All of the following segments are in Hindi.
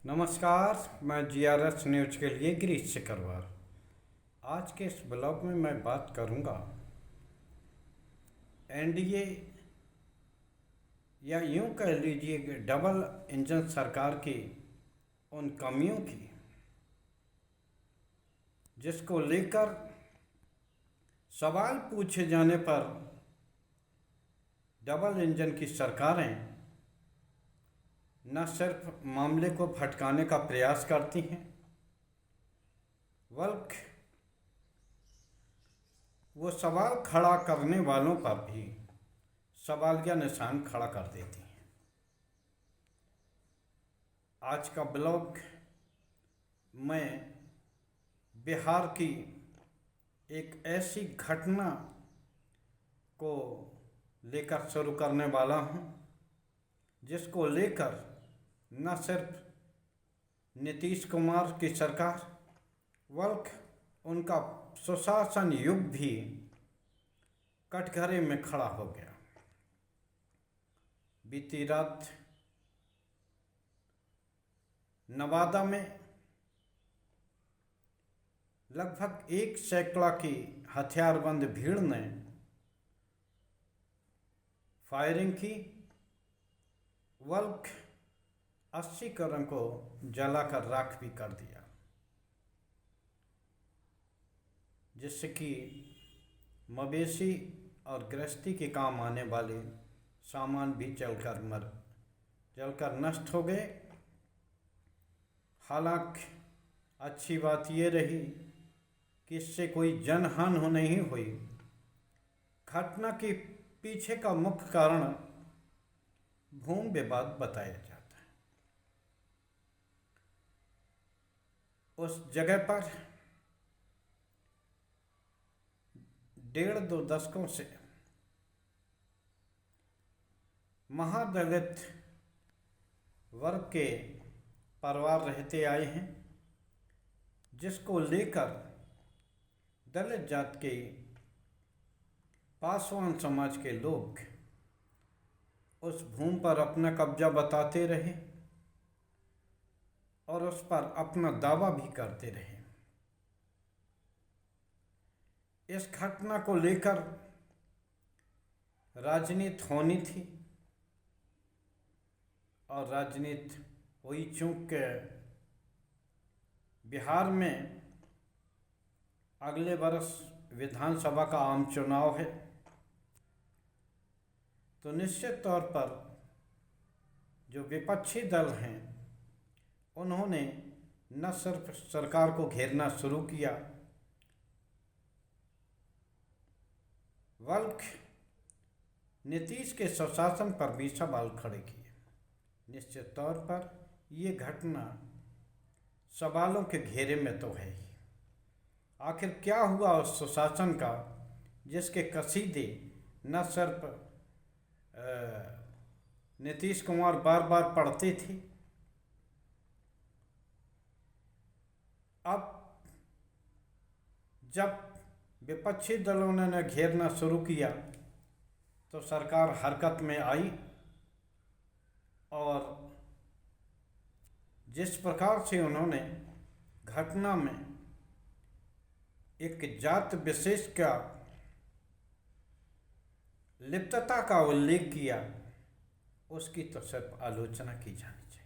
नमस्कार। मैं जीआरएस न्यूज के लिए गिरीश सिकरवार। आज के इस ब्लॉग में मैं बात करूंगा एनडीए या यूं कह लीजिए कि डबल इंजन सरकार की उन कमियों की जिसको लेकर सवाल पूछे जाने पर डबल इंजन की सरकारें न सिर्फ मामले को भटकाने का प्रयास करती हैं बल्कि वो सवाल खड़ा करने वालों पर भी सवालिया निशान खड़ा कर देती हैं। आज का ब्लॉग मैं बिहार की एक ऐसी घटना को लेकर शुरू करने वाला हूं जिसको लेकर न सिर्फ नीतीश कुमार की सरकार बल्कि उनका सुशासन युग भी कटघरे में खड़ा हो गया। बीती रात नवादा में लगभग 1 सैकड़ा की हथियारबंद भीड़ ने फायरिंग की, बल्कि 80 घरों को जलाकर राख भी कर दिया, जिससे कि मवेशी और गृहस्थी के काम आने वाले सामान भी जलकर नष्ट हो गए। हालांकि अच्छी बात ये रही कि इससे कोई जनहानि नहीं हुई। घटना के पीछे का मुख्य कारण भूमि विवाद बताया जाता है। उस जगह पर 1.5-2 दशकों से महादलित वर्ग के परिवार रहते आए हैं, जिसको लेकर दलित जात के पासवान समाज के लोग उस भूमि पर अपना कब्जा बताते रहे और उस पर अपना दावा भी करते रहे। इस घटना को लेकर राजनीति होनी थी और राजनीति हुई, चूंकि बिहार में अगले वर्ष विधानसभा का आम चुनाव है, तो निश्चित तौर पर जो विपक्षी दल हैं उन्होंने न सिर्फ सरकार को घेरना शुरू किया बल्कि नीतीश के सुशासन पर भी सवाल खड़े किए। निश्चित तौर पर ये घटना सवालों के घेरे में तो है ही। आखिर क्या हुआ उस सुशासन का जिसके कसीदे न सिर्फ नीतीश कुमार बार बार पढ़ते थे। अब जब विपक्षी दलों ने घेरना शुरू किया तो सरकार हरकत में आई और जिस प्रकार से उन्होंने घटना में एक जात विशेष का लिप्तता का उल्लेख किया, उसकी तो सिर्फ आलोचना की जानी चाहिए।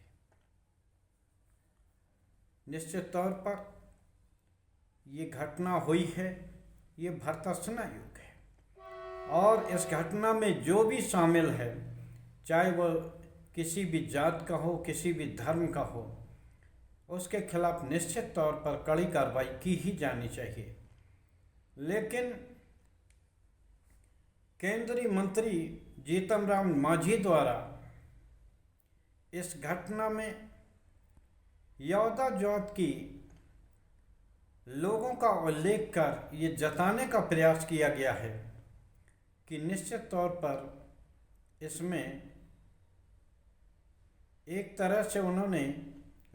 निश्चित तौर पर ये घटना हुई है, ये भर्त्सना युग है और इस घटना में जो भी शामिल है, चाहे वह किसी भी जात का हो, किसी भी धर्म का हो, उसके खिलाफ निश्चित तौर पर कड़ी कार्रवाई की ही जानी चाहिए। लेकिन केंद्रीय मंत्री जीतन राम मांझी द्वारा इस घटना में यौदा जात की लोगों का उल्लेख कर ये जताने का प्रयास किया गया है कि निश्चित तौर पर इसमें एक तरह से उन्होंने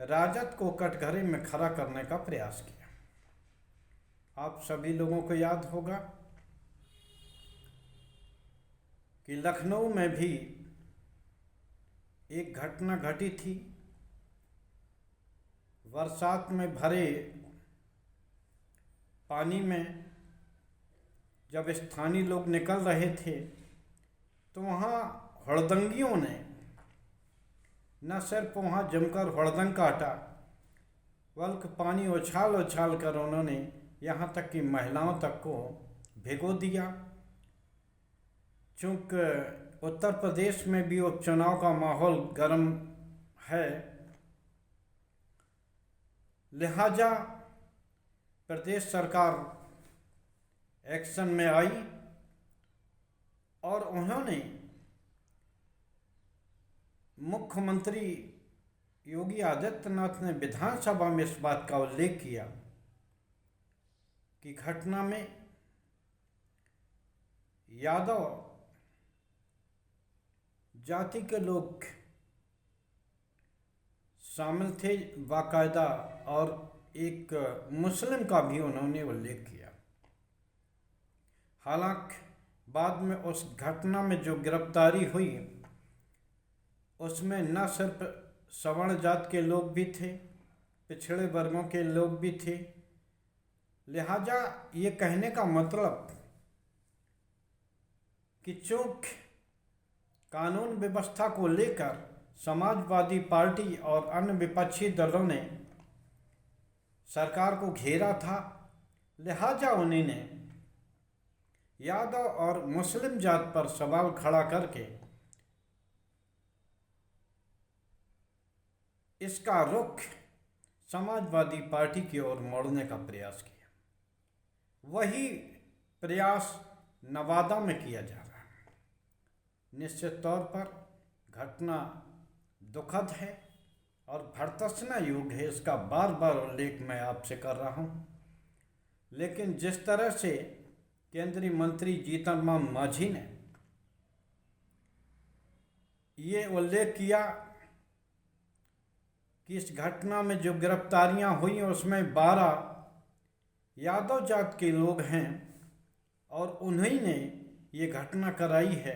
राजद को कटघरे में खड़ा करने का प्रयास किया। आप सभी लोगों को याद होगा कि लखनऊ में भी एक घटना घटी थी बरसात में भरे पानी में जब स्थानीय लोग निकल रहे थे तो वहाँ हड़दंगियों ने न सिर्फ वहाँ जमकर हड़दंग काटा, बल्कि पानी उछाल उछाल कर उन्होंने यहाँ तक कि महिलाओं तक को भिगो दिया। चूँकि उत्तर प्रदेश में भी उपचुनाव का माहौल गर्म है, लिहाजा प्रदेश सरकार एक्शन में आई और उन्होंने मुख्यमंत्री योगी आदित्यनाथ ने विधानसभा में इस बात का उल्लेख किया कि घटना में यादव जाति के लोग शामिल थे बाकायदा, और एक मुस्लिम का भी उन्होंने उल्लेख किया। हालांकि बाद में उस घटना में जो गिरफ्तारी हुई उसमें न सिर्फ सवर्ण जात के लोग भी थे, पिछड़े वर्गों के लोग भी थे। लिहाजा ये कहने का मतलब कि चूँकि कानून व्यवस्था को लेकर समाजवादी पार्टी और अन्य विपक्षी दलों ने सरकार को घेरा था, लिहाजा उन्होंने यादव और मुस्लिम जात पर सवाल खड़ा करके इसका रुख समाजवादी पार्टी की ओर मोड़ने का प्रयास किया। वही प्रयास नवादा में किया जा रहा है। निश्चित तौर पर घटना दुखद है और भर्त्सना योग्य है, इसका बार बार उल्लेख मैं आपसे कर रहा हूँ। लेकिन जिस तरह से केंद्रीय मंत्री जीतन राम मांझी ने ये उल्लेख किया कि इस घटना में जो गिरफ्तारियां हुई उसमें 12 यादव जात के लोग हैं और उन्हीं ने ये घटना कराई है,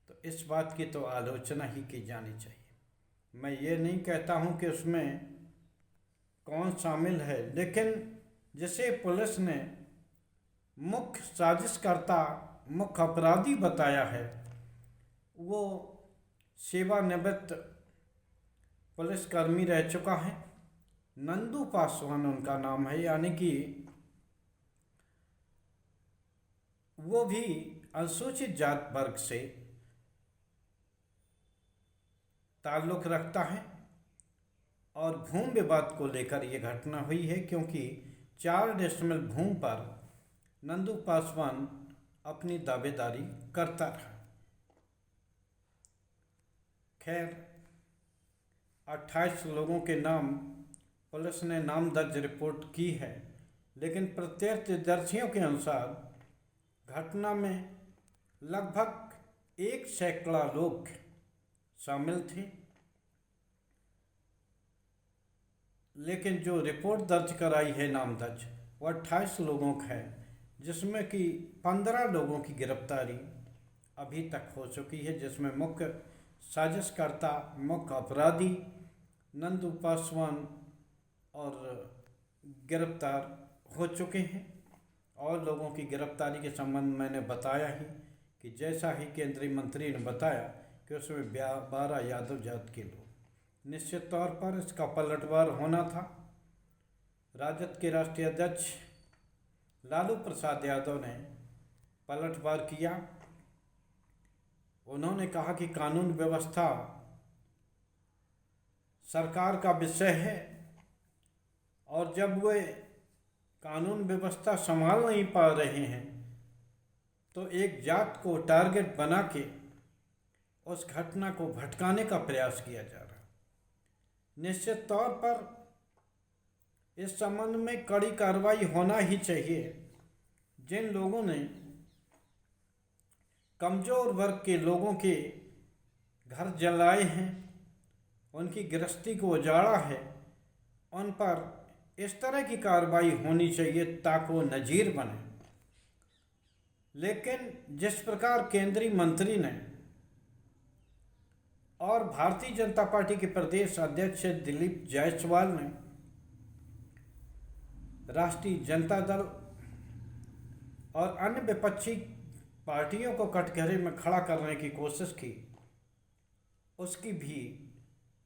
तो इस बात की तो आलोचना ही की जानी चाहिए। मैं ये नहीं कहता हूँ कि उसमें कौन शामिल है, लेकिन जिसे पुलिस ने मुख्य साजिशकर्ता, मुख्य अपराधी बताया है, वो सेवानिवृत्त पुलिसकर्मी रह चुका है। नंदू पासवान उनका नाम है, यानी कि वो भी अनुसूचित जात वर्ग से ताल्लुक़ रखता है और भूमि विवाद को लेकर ये घटना हुई है, क्योंकि 4 डेसिमल भूमि पर नंदू पासवान अपनी दावेदारी करता रहा। खैर, 28 लोगों के नाम पुलिस ने नाम दर्ज रिपोर्ट की है, लेकिन प्रत्यक्षदर्शियों के अनुसार घटना में लगभग 1 सैकड़ा लोग शामिल थे। लेकिन जो रिपोर्ट दर्ज कराई है नाम दर्ज, वो 28 लोगों का है, जिसमें कि 15 लोगों की गिरफ्तारी अभी तक हो चुकी है, जिसमें मुख्य साजिशकर्ता, मुख्य अपराधी नंदू पासवान और गिरफ्तार हो चुके हैं। और लोगों की गिरफ्तारी के संबंध मैंने बताया ही कि जैसा ही केंद्रीय मंत्री ने बताया कि उसमें 12 यादव जात के लोग। निश्चित तौर पर इसका पलटवार होना था। राजद के राष्ट्रीय अध्यक्ष लालू प्रसाद यादव ने पलटवार किया। उन्होंने कहा कि कानून व्यवस्था सरकार का विषय है और जब वे कानून व्यवस्था संभाल नहीं पा रहे हैं तो एक जात को टारगेट बना के उस घटना को भटकाने का प्रयास किया जा रहा है। निश्चित तौर पर इस संबंध में कड़ी कार्रवाई होना ही चाहिए। जिन लोगों ने कमज़ोर वर्ग के लोगों के घर जलाए हैं, उनकी गृहस्थी को उजाड़ा है, उन पर इस तरह की कार्रवाई होनी चाहिए ताकि वो नज़ीर बने। लेकिन जिस प्रकार केंद्रीय मंत्री ने और भारतीय जनता पार्टी के प्रदेश अध्यक्ष दिलीप जायसवाल ने राष्ट्रीय जनता दल और अन्य विपक्षी पार्टियों को कटघरे में खड़ा करने की कोशिश की, उसकी भी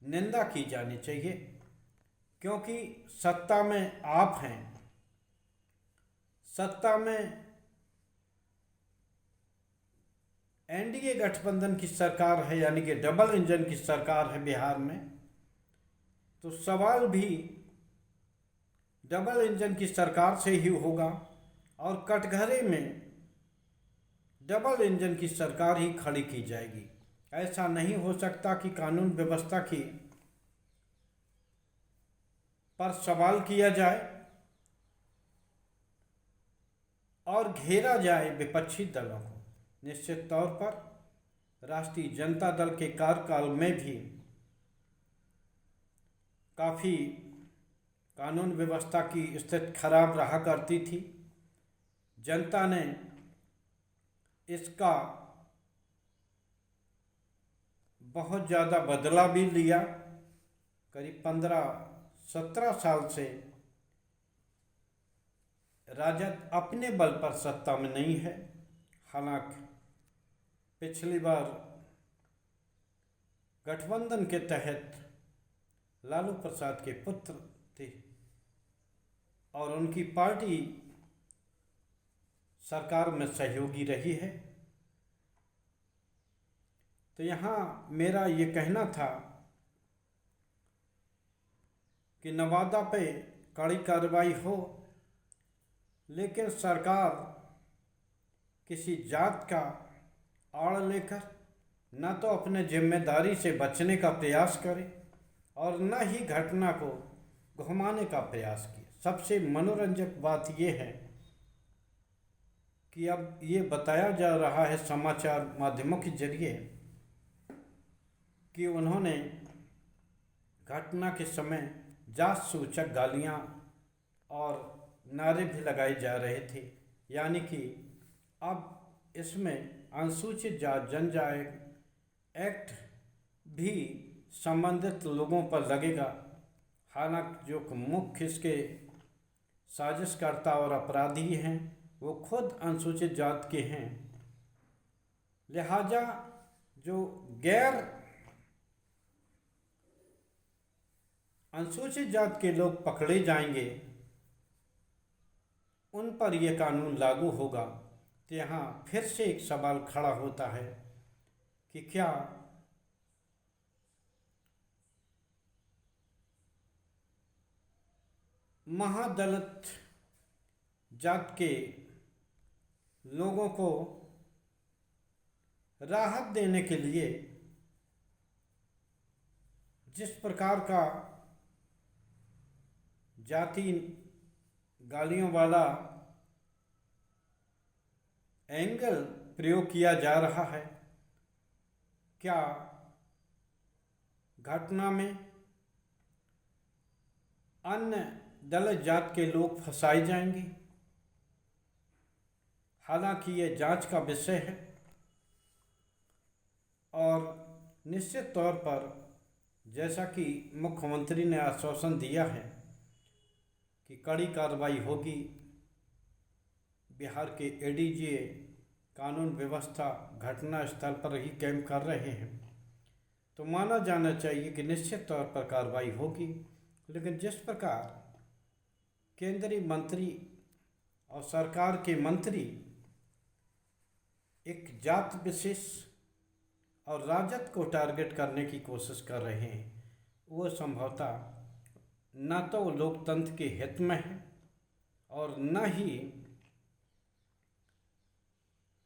निंदा की जानी चाहिए, क्योंकि सत्ता में आप हैं, सत्ता में एनडीए गठबंधन की सरकार है, यानी कि डबल इंजन की सरकार है बिहार में, तो सवाल भी डबल इंजन की सरकार से ही होगा और कटघरे में डबल इंजन की सरकार ही खड़ी की जाएगी। ऐसा नहीं हो सकता कि कानून व्यवस्था की पर सवाल किया जाए और घेरा जाए विपक्षी दलों को। निश्चित तौर पर राष्ट्रीय जनता दल के कार्यकाल में भी काफ़ी कानून व्यवस्था की स्थिति खराब रहा करती थी। जनता ने इसका बहुत ज़्यादा बदला भी लिया। करीब 15-17 साल से राजद अपने बल पर सत्ता में नहीं है। हालांकि पिछली बार गठबंधन के तहत लालू प्रसाद के पुत्र थे और उनकी पार्टी सरकार में सहयोगी रही है। तो यहाँ मेरा ये कहना था कि नवादा पे कड़ी कार्रवाई हो, लेकिन सरकार किसी जात का आड़ लेकर न तो अपने जिम्मेदारी से बचने का प्रयास करे और न ही घटना को घुमाने का प्रयास किए। सबसे मनोरंजक बात यह है कि अब ये बताया जा रहा है समाचार माध्यमों के जरिए कि उन्होंने घटना के समय जात सूचक गालियाँ और नारे भी लगाए जा रहे थे, यानी कि अब इसमें अनुसूचित जात जनजाति एक्ट भी संबंधित लोगों पर लगेगा। हालांकि जो मुख्य इसके साजिशकर्ता और अपराधी हैं वो खुद अनुसूचित जात के हैं, लिहाजा जो गैर अनुसूचित जात के लोग पकड़े जाएंगे उन पर यह कानून लागू होगा। तो यहाँ फिर से एक सवाल खड़ा होता है कि क्या महादलित जात के लोगों को राहत देने के लिए जिस प्रकार का जाति गालियों वाला एंगल प्रयोग किया जा रहा है, क्या घटना में अन्य दलित जात के लोग फंसाए जाएंगे? हालांकि ये जांच का विषय है और निश्चित तौर पर जैसा कि मुख्यमंत्री ने आश्वासन दिया है कि कड़ी कार्रवाई होगी, बिहार के एडीजी कानून व्यवस्था घटना स्थल पर ही कैंप कर रहे हैं, तो माना जाना चाहिए कि निश्चित तौर पर कार्रवाई होगी। लेकिन जिस प्रकार केंद्रीय मंत्री और सरकार के मंत्री एक जात विशेष और राजद को टारगेट करने की कोशिश कर रहे हैं, वो संभवतः न तो लोकतंत्र के हित में है और न ही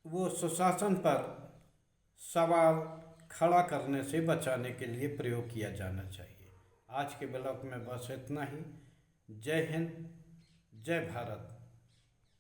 वो सुशासन पर सवाल खड़ा करने से बचाने के लिए प्रयोग किया जाना चाहिए। आज के ब्लॉग में बस इतना ही। जय हिंद, जय भारत।